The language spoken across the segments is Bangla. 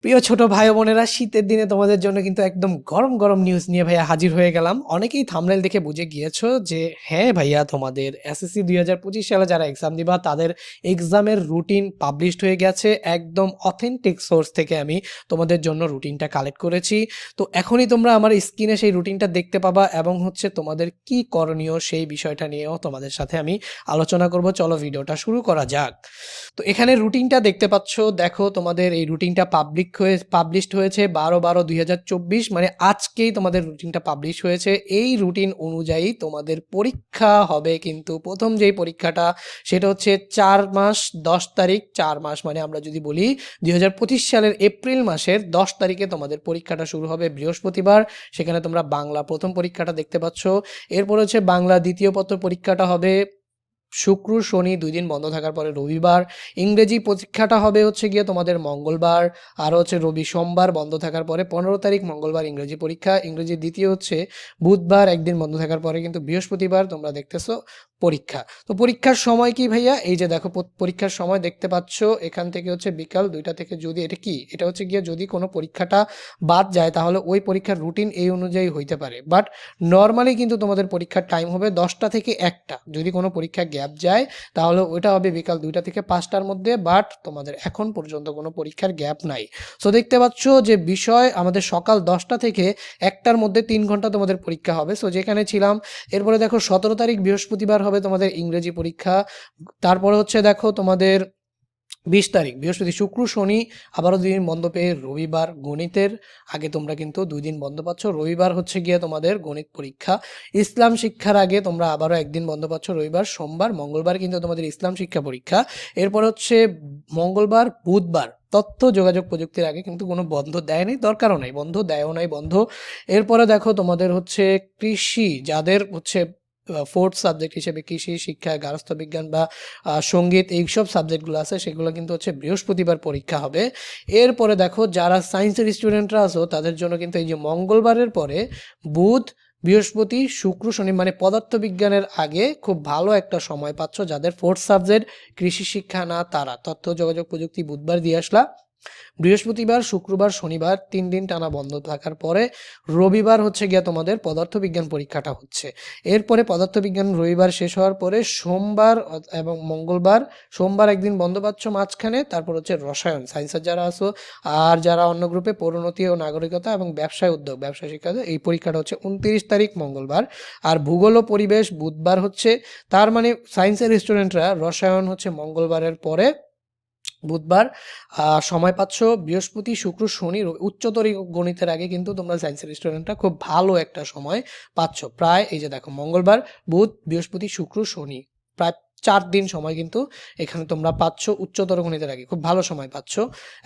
প্রিয় ছোট ভাই ও বোনেরা, শীতের দিনে তোমাদের জন্য কিন্তু একদম গরম গরম নিউজ নিয়ে ভাইয়া হাজির হয়ে গেলাম। অনেকেই থাম্বনেল দেখে বুঝে গিয়েছো যে হ্যাঁ ভাইয়া, তোমাদের এসএসসি 2025 সালে যারা এক্সাম দিবা তাদের এক্সামের রুটিন পাবলিশড হয়ে গেছে। একদম অথেন্টিক সোর্স থেকে আমি তোমাদের জন্য রুটিনটা কালেক্ট করেছি। তো এখনই তোমরা আমার স্ক্রিনে সেই রুটিনটা দেখতে পাবা এবং হচ্ছে তোমাদের কি করণীয় সেই বিষয়টা নিয়েও তোমাদের সাথে আমি আলোচনা করব। চলো ভিডিওটা শুরু করা যাক। তো এখানে রুটিনটা দেখতে পাচ্ছ, দেখো তোমাদের এই রুটিনটা পাবলিশড হয়েছে 12/12/2024, মানে আজকেই তোমাদের রুটিনটা পাবলিশ হয়েছে। এই রুটিন অনুযায়ী তোমাদের পরীক্ষা হবে, কিন্তু প্রথম যেই পরীক্ষাটা সেটা হচ্ছে 4 মাস 10 তারিখ। 4 মাস মানে আমরা যদি বলি 2025 সালের এপ্রিল মাসের 10 তারিখে তোমাদের পরীক্ষাটা শুরু হবে বৃহস্পতিবার। সেখানে তোমরা বাংলা প্রথম পরীক্ষাটা দেখতে পাচ্ছ। এরপর হচ্ছে বাংলা দ্বিতীয় পত্র পরীক্ষাটা হবে শুক্র শনি 2 দিন বন্ধ থাকার পরে রবিবার। ইংরেজি পরীক্ষাটা হবে হচ্ছে গিয়ে তোমাদের মঙ্গলবার, আর হচ্ছে রবি সোমবার বন্ধ থাকার পরে 15 তারিখ মঙ্গলবার ইংরেজি পরীক্ষা। ইংরেজি দ্বিতীয় হচ্ছে বুধবার, একদিন বন্ধ থাকার পরে কিন্তু বৃহস্পতিবার তোমরা দেখতেছো পরীক্ষা। তো পরীক্ষার সময় কি ভাইয়া? এই যে দেখো পরীক্ষার সময় দেখতে পাচ্ছ, এখান থেকে হচ্ছে বিকাল 2টা থেকে, যদি এটা কি, এটা হচ্ছে গিয়ে যদি কোনো পরীক্ষাটা বাদ যায় তাহলে ওই পরীক্ষার রুটিন এই অনুযায়ী হইতে পারে, বাট নর্মালি কিন্তু তোমাদের পরীক্ষার টাইম হবে 10টা থেকে 1টা। যদি কোনো পরীক্ষা গ্যাপ যায় তাহলে ওইটা হবে বিকাল 2টা থেকে 5টার মধ্যে, বাট তোমাদের এখন পর্যন্ত কোনো পরীক্ষার গ্যাপ নাই। সো দেখতে পাচ্ছ যে বিষয় আমাদের সকাল 10টা থেকে 1টার মধ্যে 3 ঘন্টা তোমাদের পরীক্ষা হবে। সো যেখানে ছিলাম, এরপরে দেখো 17 তারিখ বৃহস্পতিবার হবে তোমাদের ইংরেজি পরীক্ষা। তারপরে হচ্ছে দেখো তোমাদের 20 তারিখ বৃহস্পতি শুক্র শনি আবারও 2 দিন বন্ধ পেয়ে রবিবার গণিতের আগে তোমরা কিন্তু 2 দিন বন্ধ পাচ্ছ। রবিবার হচ্ছে গিয়ে তোমাদের গণিত পরীক্ষা। ইসলাম শিক্ষার আগে তোমরা আবারও 1 দিন বন্ধ পাচ্ছ রবিবার। সোমবার মঙ্গলবার কিন্তু তোমাদের ইসলাম শিক্ষা পরীক্ষা। এরপর হচ্ছে মঙ্গলবার বুধবার তথ্য যোগাযোগ প্রযুক্তির আগে কিন্তু কোনো বন্ধ দেয়নি, দরকারও নাই, বন্ধ দেয়ও নাই বন্ধ। এরপরে দেখো তোমাদের হচ্ছে কৃষি, যাদের হচ্ছে ফোর্থ সাবজেক্ট হিসেবে কৃষি শিক্ষা, গার্হস্থ্য বিজ্ঞান বা সঙ্গীত, এইসব সাবজেক্টগুলো আছে সেগুলো কিন্তু হচ্ছে বৃহস্পতিবার পরীক্ষা হবে। এরপরে দেখো যারা সায়েন্সের স্টুডেন্টরা আছো তাদের জন্য কিন্তু এই যে মঙ্গলবারের পরে বুধ বৃহস্পতি শুক্র শনি, মানে পদার্থবিজ্ঞানের আগে খুব ভালো একটা সময় পাচ্ছ। যাদের ফোর্থ সাবজেক্ট কৃষি শিক্ষা না, তারা তথ্য যোগাযোগ প্রযুক্তি বুধবার দিয়ে আসলা। বৃহস্পতিবার শুক্রবার শনিবার 3 দিন টানা বন্ধ থাকার পরে রবিবার হচ্ছে গিয়া তোমাদের পদার্থবিজ্ঞান পরীক্ষাটা হচ্ছে। এরপরে পদার্থবিজ্ঞান রবিবার শেষ হওয়ার পরে সোমবার এবং মঙ্গলবার, সোমবার 1 দিন বন্ধ পাচ্ছ মাঝখানে। তারপর হচ্ছে রসায়ন সায়েন্সের যারা আছো, আর যারা অন্য গ্রুপে পরিণতি ও নাগরিকতা এবং ব্যবসায় উদ্যোগ ব্যবসা শিক্ষা, এই পরীক্ষাটা হচ্ছে 29 তারিখ মঙ্গলবার। আর ভূগোল ও পরিবেশ বুধবার হচ্ছে। তার মানে সায়েন্সের স্টুডেন্টরা রসায়ন হচ্ছে মঙ্গলবারের পরে বুধবার সময় পাচ্ছ। বৃহস্পতি শুক্র শনি উচ্চতর গণিতের আগে কিন্তু তোমরা সায়েন্সের স্টুডেন্টরা খুব ভালো একটা সময় পাচ্ছ। প্রায় এই যে দেখো মঙ্গলবার বুধ বৃহস্পতি শুক্র শনি প্রায় 4 দিন সময় কিন্তু এখানে তোমরা পাচ্ছ উচ্চতর গণিতের আগে, খুব ভালো সময় পাচ্ছ।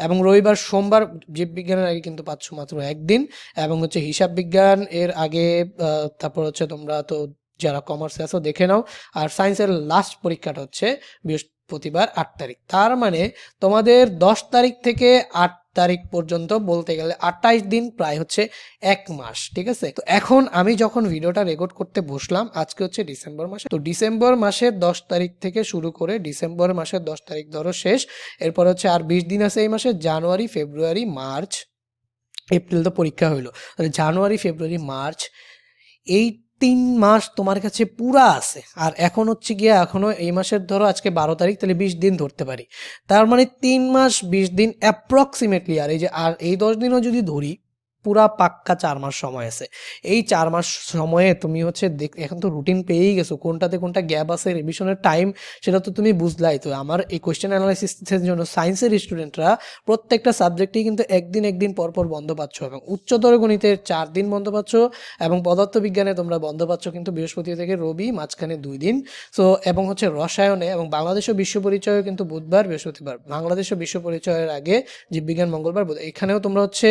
এবং রবিবার সোমবার জীববিজ্ঞানের আগে কিন্তু পাচ্ছ মাত্র 1 দিন, এবং হচ্ছে হিসাব বিজ্ঞান এর আগে। তারপর হচ্ছে তোমরা তো যারা কমার্সে আছো দেখে নাও। আর সায়েন্সের লাস্ট পরীক্ষাটা হচ্ছে বৃহস্পতিবার 8 তারিখ। তার মানে তোমাদের 10 তারিখ থেকে 8 তারিখ পর্যন্ত বলতে গেলে 28 দিন, প্রায় হচ্ছে 1 মাস। ঠিক আছে, তো এখন আমি যখন ভিডিওটা রেকর্ড করতে বসলাম, আজকে হচ্ছে ডিসেম্বর মাসে, তো ডিসেম্বর মাসের 10 তারিখ থেকে শুরু করে ডিসেম্বর মাসের 10 তারিখ ধরো শেষ। এরপর হচ্ছে আর 20 দিন আছে এই মাসে, জানুয়ারি ফেব্রুয়ারি মার্চ এপ্রিল তো পরীক্ষা হইলো, জানুয়ারি ফেব্রুয়ারি মার্চ, এই 3 মাস তোমার কাছে পুরা আছে। আর এখন হচ্ছে গিয়ে এখনো এই মাসের ধরো আজকে 12 তারিখ, তাহলে 20 দিন ধরতে পারি। তার মানে 3 মাস 20 দিন অ্যাপ্রক্সিমেটলি। আর এই যে আর এই 10 দিনও যদি ধরি, পুরা পাক্কা 4 মাস সময় আছে। এই 4 মাস সময়ে তুমি হচ্ছে এখন তো রুটিন পেয়েই গেছো, কোনটাতে কোনটা গ্যাপ আছে, রিভিশনের টাইম সেটা তো তুমি বুঝলাই। তো আমার এই কোয়েশ্চেন অ্যানালাইসিসের জন্য সায়েন্সের স্টুডেন্টরা প্রত্যেকটা সাবজেক্টেই কিন্তু একদিন পর পর বন্ধ পাচ্ছ, এবং উচ্চতর গণিতের 4 দিন বন্ধ পাচ্ছ, এবং পদার্থবিজ্ঞানে তোমরা বন্ধ পাচ্ছ কিন্তু বৃহস্পতি থেকে রবি, মাঝখানে 2 দিন। সো এবং হচ্ছে রসায়নে এবং বাংলাদেশ ও বিশ্ব পরিচয় কিন্তু বুধবার বৃহস্পতিবার, বাংলাদেশ ও বিশ্ব পরিচয়ের আগে জীববিজ্ঞান মঙ্গলবার এখানেও তোমরা হচ্ছে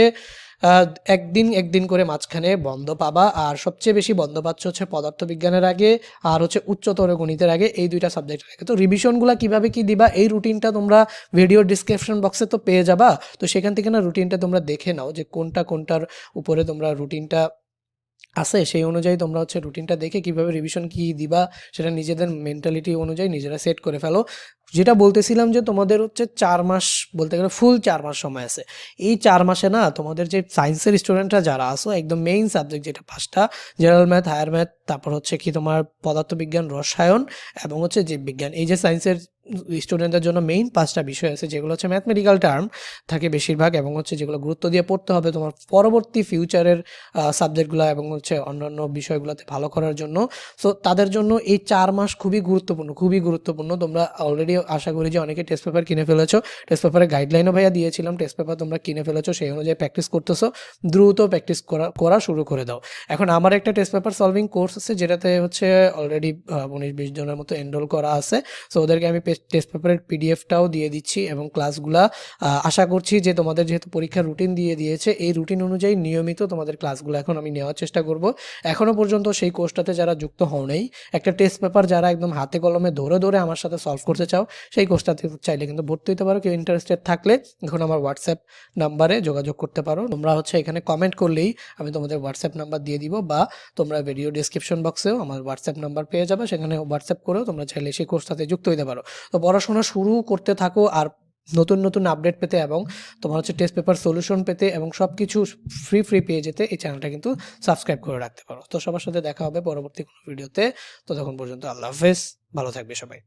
একদিন করে মাঝখানে বন্ধ পাবা। আর সবচেয়ে বেশি বন্ধ পাচ্ছ হচ্ছে পদার্থবিজ্ঞানের আগে আর হচ্ছে উচ্চতর গণিতের আগে, এই 2টা সাবজেক্টের আগে। তো রিভিশনগুলো কিভাবে কি দিবা, এই রুটিনটা তোমরা ভিডিওর ডিসক্রিপশন বক্সে তো পেয়ে যাবা। তো সেখান থেকে না রুটিনটা তোমরা দেখে নাও যে কোনটা কোনটার উপরে তোমরা রুটিনটা আছে, সেই অনুযায়ী তোমরা হচ্ছে রুটিনটা দেখে কিভাবে রিভিশন কি দিবা সেটা নিজেদের মেন্টালিটি অনুযায়ী নিজেরা সেট করে ফেলো। যেটা বলতেছিলাম যে তোমাদের হচ্ছে 4 মাস, বলতে গেলে ফুল 4 মাস সময় আছে। এই 4 মাসে না তোমাদের যে সায়েন্সের স্টুডেন্টরা যারা আছো একদম মেইন সাবজেক্ট যেটা 5টা, জেনারেল ম্যাথ, হায়ার ম্যাথ, তারপর হচ্ছে কি তোমার পদার্থবিজ্ঞান, রসায়ন এবং হচ্ছে জীববিজ্ঞান। এই যে সায়েন্সের স্টুডেন্টদের জন্য মেইন 5টা বিষয় আছে যেগুলো হচ্ছে ম্যাথমেটিক্যাল টার্ম থাকে বেশিরভাগ, এবং হচ্ছে যেগুলো গুরুত্ব দিয়ে পড়তে হবে তোমার পরবর্তী ফিউচারের সাবজেক্টগুলো এবং হচ্ছে অন্যান্য বিষয়গুলোতে ভালো করার জন্য। সো তাদের জন্য এই 4 মাস খুবই গুরুত্বপূর্ণ, খুবই গুরুত্বপূর্ণ। তোমরা অলরেডি আশা করি যে অনেকে টেস্ট পেপার কিনে ফেলেছো। টেস্ট পেপারের গাইডলাইনও ভাইয়া দিয়েছিলাম, টেস্ট পেপার তোমরা কিনে ফেলেছো, সেই অনুযায়ী প্র্যাকটিস করতেছো। দ্রুত প্র্যাকটিস করা শুরু করে দাও। এখন আমার একটা টেস্ট পেপার সলভিং কোর্স আছে যেটাতে হচ্ছে অলরেডি 19-20 জনের মতো এনরোল করা আছে। সো ওদেরকে আমি টেস্ট পেপারের পিডিএফটাও দিয়ে দিচ্ছি এবং ক্লাসগুলা আশা করছি যে তোমাদের যেহেতু পরীক্ষার রুটিন দিয়ে দিয়েছে, এই রুটিন অনুযায়ী নিয়মিত তোমাদের ক্লাসগুলো এখন আমি নেওয়ার চেষ্টা করব। এখনও পর্যন্ত সেই কোর্সটাতে যারা যুক্ত হও নাই, একটা টেস্ট পেপার যারা একদম হাতে কলমে ধরে ধরে আমার সাথে সলভ করতে চাও, সেই কোর্সটাতে চাইলে কিন্তু ভর্তি হতে পারো। কেউ ইন্টারেস্টেড থাকলে এখন আমার হোয়াটসঅ্যাপ নাম্বারে যোগাযোগ করতে পারো। তোমরা হচ্ছে এখানে কমেন্ট করলেই আমি তোমাদের হোয়াটসঅ্যাপ নাম্বার দিয়ে দিব, বা তোমরা ভিডিও ডিসক্রিপশন বক্সেও আমার হোয়াটসঅ্যাপ নাম্বার পেয়ে যাবে, সেখানে হোয়াটসঅ্যাপ করেও তোমরা চাইলে সেই কোর্সটাতে যুক্ত হতে পারো। তো পড়াশোনা শুরু করতে থাকো, আর নতুন নতুন আপডেট পেতে এবং তোমার হচ্ছে টেস্ট পেপার সলিউশন পেতে এবং সব কিছু ফ্রি পেয়ে যেতে এই চ্যানেলটা কিন্তু সাবস্ক্রাইব করে রাখতে পারো। তো সবার সাথে দেখা হবে পরবর্তী কোনো ভিডিওতে। তো তখন পর্যন্ত আল্লাহ হাফেজ, ভালো থাকবে সবাই।